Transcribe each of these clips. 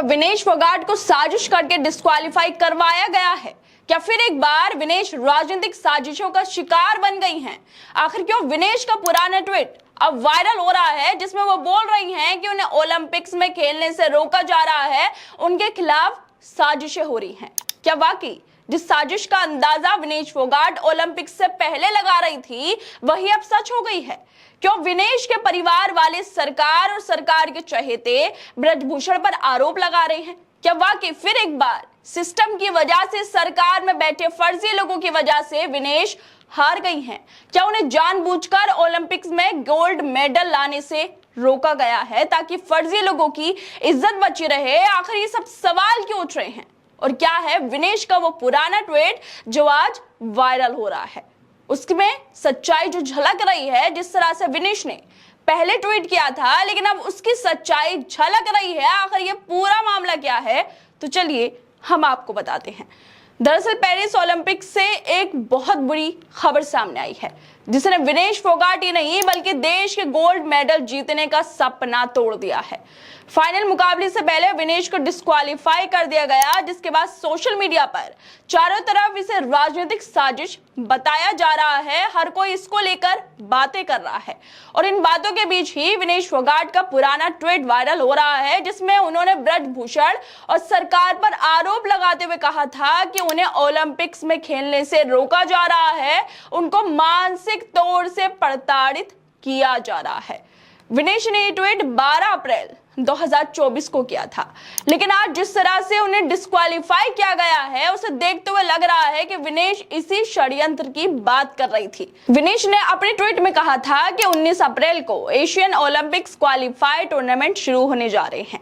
क्या विनेश फोगाट को साजिश करके डिस्क्वालीफाई करवाया गया है? क्या फिर एक बार विनेश राजनीतिक साजिशों का शिकार बन गई हैं? आखिर क्यों विनेश का पुराना ट्वीट अब वायरल हो रहा है, जिसमें वो बोल रही हैं कि उन्हें ओलंपिक्स में खेलने से रोका जा रहा है, उनके खिलाफ साजिशें हो रही हैं? क्या वाकई जिस साजिश का अंदाजा विनेश फोगाट ओलंपिक्स से पहले लगा रही थी वही अब सच हो गई है? क्यों विनेश के परिवार वाले सरकार और सरकार के चहेते ब्रजभूषण पर आरोप लगा रहे हैं? क्या वाकई फिर एक बार सिस्टम की वजह से, सरकार में बैठे फर्जी लोगों की वजह से विनेश हार गई हैं? क्या उन्हें जानबूझकर ओलंपिक्स में गोल्ड मेडल लाने से रोका गया है ताकि फर्जी लोगों की इज्जत बची रहे? आखिर ये सब सवाल क्यों उठ रहे हैं? और क्या है विनेश का वो पुराना ट्वीट जो आज वायरल हो रहा है? उसमें सच्चाई जो झलक रही है, जिस तरह से विनेश ने पहले ट्वीट किया था, लेकिन अब उसकी सच्चाई झलक रही है। आखिर ये पूरा मामला क्या है, तो चलिए हम आपको बताते हैं। दरअसल पेरिस ओलंपिक से एक बहुत बुरी खबर सामने आई है, जिसने विनेश फोगाट ही नहीं बल्कि देश के गोल्ड मेडल जीतने का सपना तोड़ दिया है। फाइनल मुकाबले से पहले विनेश को डिस्क्वालीफाई कर दिया गया, जिसके बाद सोशल मीडिया पर चारों तरफ इसे राजनीतिक साजिश बताया जा रहा है। हर कोई इसको लेकर बातें कर रहा है और इन बातों के बीच ही विनेश फोगाट का पुराना ट्वीट वायरल हो रहा है, जिसमें उन्होंने ब्रजभूषण और सरकार पर आरोप लगाते हुए कहा था कि उन्हें ओलंपिक्स में खेलने से रोका जा रहा है, उनको मानसिक तौर से प्रताड़ित किया जा रहा है। विनेश ने ये ट्वीट 12 अप्रैल 2024 को किया था, लेकिन आज जिस तरह से उन्हें डिस्क्वालीफाई किया गया है, उसे देखते हुए लग रहा है कि विनेश इसी षड्यंत्र की बात कर रही थी। विनेश ने अपने ट्वीट में कहा था कि 19 अप्रैल को एशियन ओलंपिक्स क्वालिफाई टूर्नामेंट शुरू होने जा रहे हैं।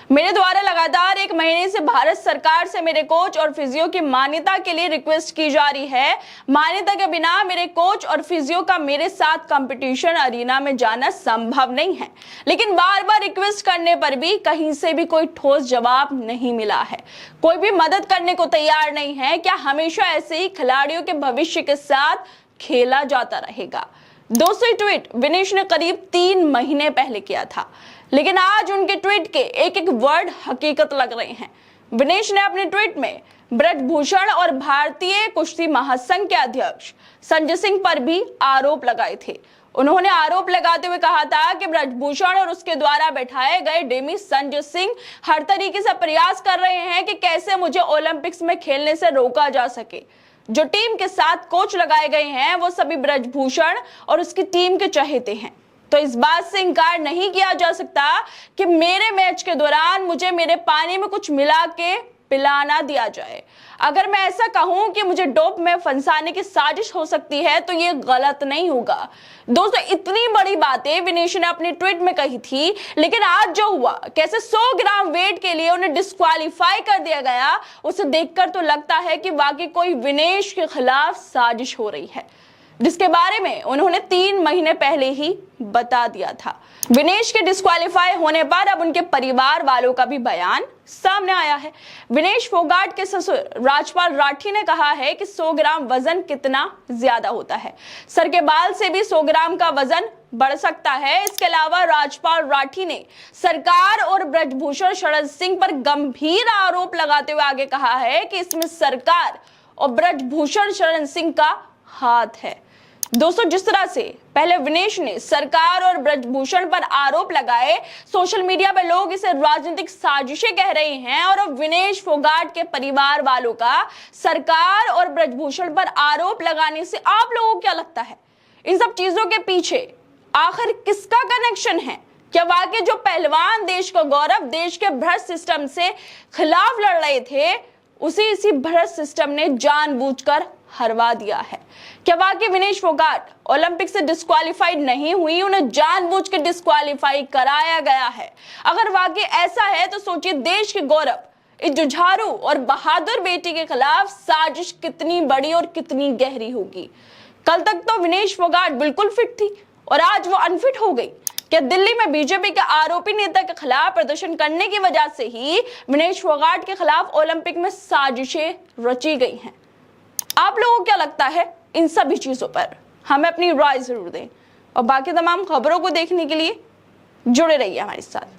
मेरे द्वारा लगातार 1 महीने से भारत सरकार से मेरे कोच और फिजियो की मान्यता के लिए रिक्वेस्ट की जा रही है। मान्यता के बिना मेरे कोच और फिजियो का मेरे साथ कंपटीशन अरीना में जाना संभव नहीं है, लेकिन बार बार रिक्वेस्ट करने पर भी कहीं से भी कोई ठोस जवाब नहीं मिला है। कोई भी मदद करने को तैयार नहीं है। क्या हमेशा ऐसे ही खिलाड़ियों के भविष्य के साथ खेला जाता रहेगा? दोस्तों, ट्वीट विनेश ने करीब 3 महीने पहले किया था, लेकिन आज उनके ट्वीट के एक एक वर्ड हकीकत लग रहे हैं। विनेश ने अपने ट्वीट में ब्रजभूषण और भारतीय कुश्ती महासंघ के अध्यक्ष संजय सिंह पर भी आरोप लगाए थे। उन्होंने आरोप लगाते हुए कहा था कि ब्रजभूषण और उसके द्वारा बैठाए गए डेमी संजय सिंह हर तरीके से प्रयास कर रहे हैं कि कैसे मुझे ओलंपिक्स में खेलने से रोका जा सके। जो टीम के साथ कोच लगाए गए हैं वो सभी ब्रजभूषण और उसकी टीम के चहेते हैं। तो इस बात से इनकार नहीं किया जा सकता कि मेरे मैच के दौरान मुझे मेरे पानी में कुछ मिला के पिलाना दिया जाए। अगर मैं ऐसा कहूं कि मुझे डोप में फंसाने की साजिश हो सकती है तो ये गलत नहीं होगा। दोस्तों, इतनी बड़ी बातें विनेश ने अपने ट्वीट में कही थी, लेकिन आज जो हुआ, कैसे 100 ग्राम वेट के लिए उन्हें डिस्क्वालीफाई कर दिया गया, उसे देखकर तो लगता है कि वाकई कोई विनेश के खिलाफ साजिश हो रही है, जिसके बारे में उन्होंने 3 महीने पहले ही बता दिया था। विनेश के डिस्क्वालीफाई होने पर अब उनके परिवार वालों का भी बयान सामने आया है। विनेश फोगाट के ससुर राजपाल राठी ने कहा है कि 100 ग्राम वजन कितना ज्यादा होता है। सर के बाल से भी 100 ग्राम का वजन बढ़ सकता है। इसके अलावा राजपाल राठी ने सरकार और ब्रजभूषण शरद सिंह पर गंभीर आरोप लगाते हुए आगे कहा है कि इसमें सरकार और ब्रजभूषण शरण सिंह का हाथ है। दोस्तों, जिस तरह से पहले विनेश ने सरकार और ब्रजभूषण पर आरोप लगाए, सोशल मीडिया पर लोग इसे राजनीतिक साजिशें कह रहे हैं, और अब विनेश फोगाट के परिवार वालों का सरकार और ब्रजभूषण पर आरोप लगाने से आप लोगों को क्या लगता है? इन सब चीजों के पीछे आखिर किसका कनेक्शन है? क्या वाकई जो पहलवान देश का गौरव, देश के भ्रष्ट सिस्टम से खिलाफ लड़ रहे थे, इसी भ्रष्ट सिस्टम ने जानबूझकर हरवा दिया है? क्या वाकई विनेश फोगाट ओलंपिक से डिस्क्वालीफाइड नहीं हुई, उन्हें जानबूझ के डिस्क्वालीफाई कराया गया है? अगर वाकई ऐसा है तो सोचिए, देश के गौरव, इस जुझारू और बहादुर बेटी के खिलाफ साजिश कितनी बड़ी और कितनी गहरी होगी। कल तक तो विनेश फोगाट बिल्कुल फिट थी और आज वो अनफिट हो गई। क्या दिल्ली में बीजेपी के आरोपी नेता के खिलाफ प्रदर्शन करने की वजह से ही विनेश फोगाट के खिलाफ ओलंपिक में साजिशें रची गई हैं? आप लोगों को क्या लगता है इन सभी चीजों पर? हमें अपनी राय जरूर दें और बाकी तमाम खबरों को देखने के लिए जुड़े रहिए हमारे साथ।